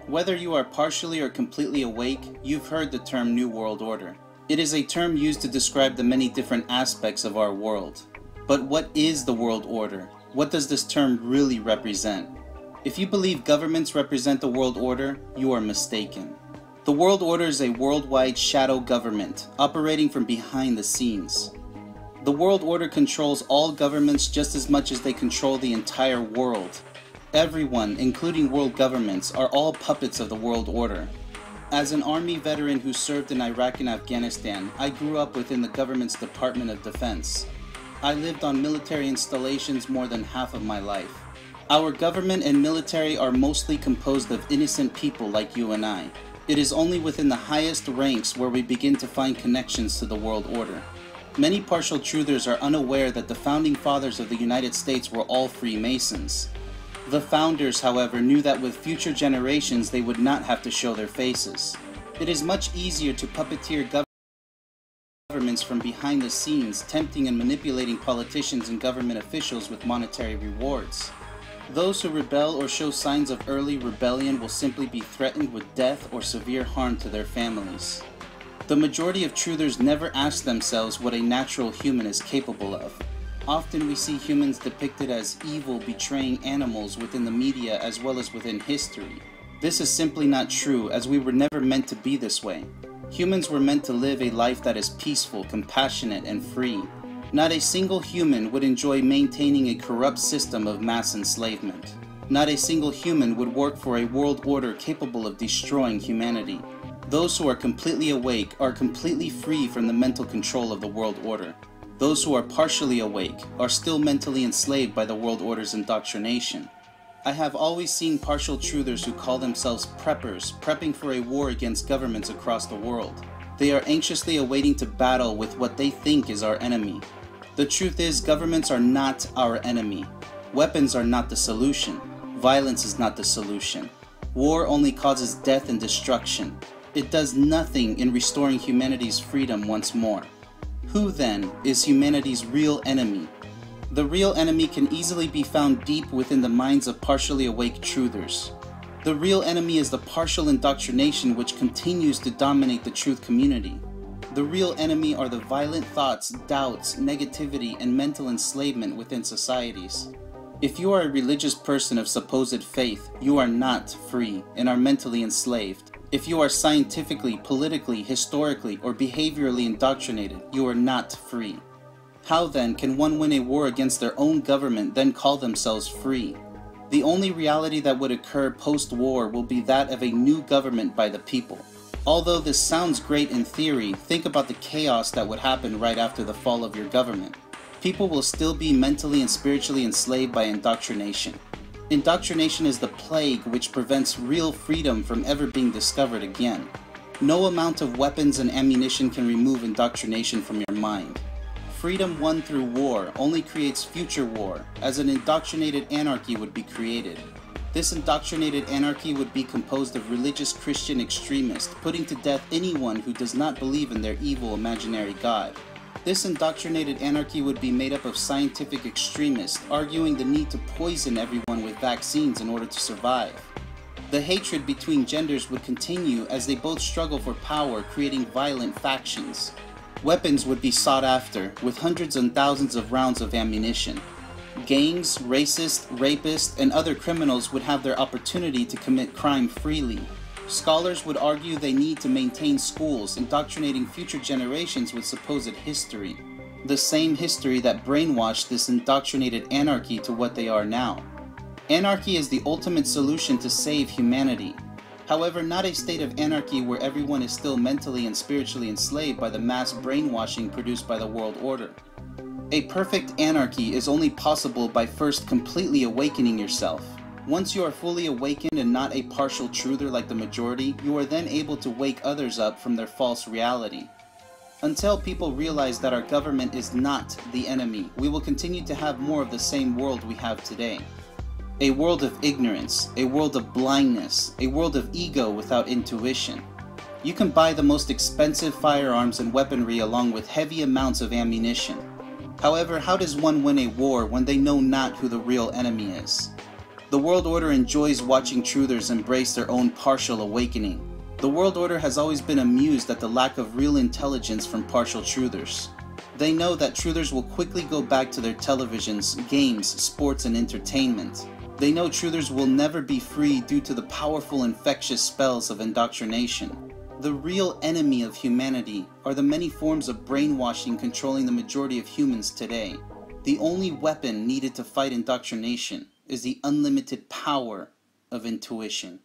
Whether you are partially or completely awake, you've heard the term New World Order. It is a term used to describe the many different aspects of our world. But what is the world order? What does this term really represent? If you believe governments represent the world order, you are mistaken. The world order is a worldwide shadow government operating from behind the scenes. The world order controls all governments just as much as they control the entire world. Everyone, including world governments, are all puppets of the world order. As an Army veteran who served in Iraq and Afghanistan, I grew up within the government's Department of Defense. I lived on military installations more than half of my life. Our government and military are mostly composed of innocent people like you and I. It is only within the highest ranks where we begin to find connections to the world order. Many partial truthers are unaware that the founding fathers of the United States were all Freemasons. The founders, however, knew that with future generations they would not have to show their faces. It is much easier to puppeteer governments from behind the scenes, tempting and manipulating politicians and government officials with monetary rewards. Those who rebel or show signs of early rebellion will simply be threatened with death or severe harm to their families. The majority of truthers never ask themselves what a natural human is capable of. Often we see humans depicted as evil, betraying animals within the media as well as within history. This is simply not true, as we were never meant to be this way. Humans were meant to live a life that is peaceful, compassionate, and free. Not a single human would enjoy maintaining a corrupt system of mass enslavement. Not a single human would work for a world order capable of destroying humanity. Those who are completely awake are completely free from the mental control of the world order. Those who are partially awake are still mentally enslaved by the world order's indoctrination. I have always seen partial truthers who call themselves preppers, prepping for a war against governments across the world. They are anxiously awaiting to battle with what they think is our enemy. The truth is, governments are not our enemy. Weapons are not the solution. Violence is not the solution. War only causes death and destruction. It does nothing in restoring humanity's freedom once more. Who then is humanity's real enemy? The real enemy can easily be found deep within the minds of partially awake truthers. The real enemy is the partial indoctrination which continues to dominate the truth community. The real enemy are the violent thoughts, doubts, negativity, and mental enslavement within societies. If you are a religious person of supposed faith, you are not free and are mentally enslaved. If you are scientifically, politically, historically, or behaviorally indoctrinated, you are not free. How then can one win a war against their own government, then call themselves free? The only reality that would occur post-war will be that of a new government by the people. Although this sounds great in theory, think about the chaos that would happen right after the fall of your government. People will still be mentally and spiritually enslaved by indoctrination. Indoctrination is the plague which prevents real freedom from ever being discovered again. No amount of weapons and ammunition can remove indoctrination from your mind. Freedom won through war only creates future war, as an indoctrinated anarchy would be created. This indoctrinated anarchy would be composed of religious Christian extremists, putting to death anyone who does not believe in their evil imaginary God. This indoctrinated anarchy would be made up of scientific extremists, arguing the need to poison everyone with vaccines in order to survive. The hatred between genders would continue as they both struggle for power, creating violent factions. Weapons would be sought after, with hundreds and thousands of rounds of ammunition. Gangs, racists, rapists, and other criminals would have their opportunity to commit crime freely. Scholars would argue they need to maintain schools, indoctrinating future generations with supposed history. The same history that brainwashed this indoctrinated anarchy to what they are now. Anarchy is the ultimate solution to save humanity. However, not a state of anarchy where everyone is still mentally and spiritually enslaved by the mass brainwashing produced by the world order. A perfect anarchy is only possible by first completely awakening yourself. Once you are fully awakened and not a partial truther like the majority, you are then able to wake others up from their false reality. Until people realize that our government is not the enemy, we will continue to have more of the same world we have today. A world of ignorance, a world of blindness, a world of ego without intuition. You can buy the most expensive firearms and weaponry along with heavy amounts of ammunition. However, how does one win a war when they know not who the real enemy is? The world order enjoys watching truthers embrace their own partial awakening. The world order has always been amused at the lack of real intelligence from partial truthers. They know that truthers will quickly go back to their televisions, games, sports, and entertainment. They know truthers will never be free due to the powerful infectious spells of indoctrination. The real enemy of humanity are the many forms of brainwashing controlling the majority of humans today. The only weapon needed to fight indoctrination is the unlimited power of intuition.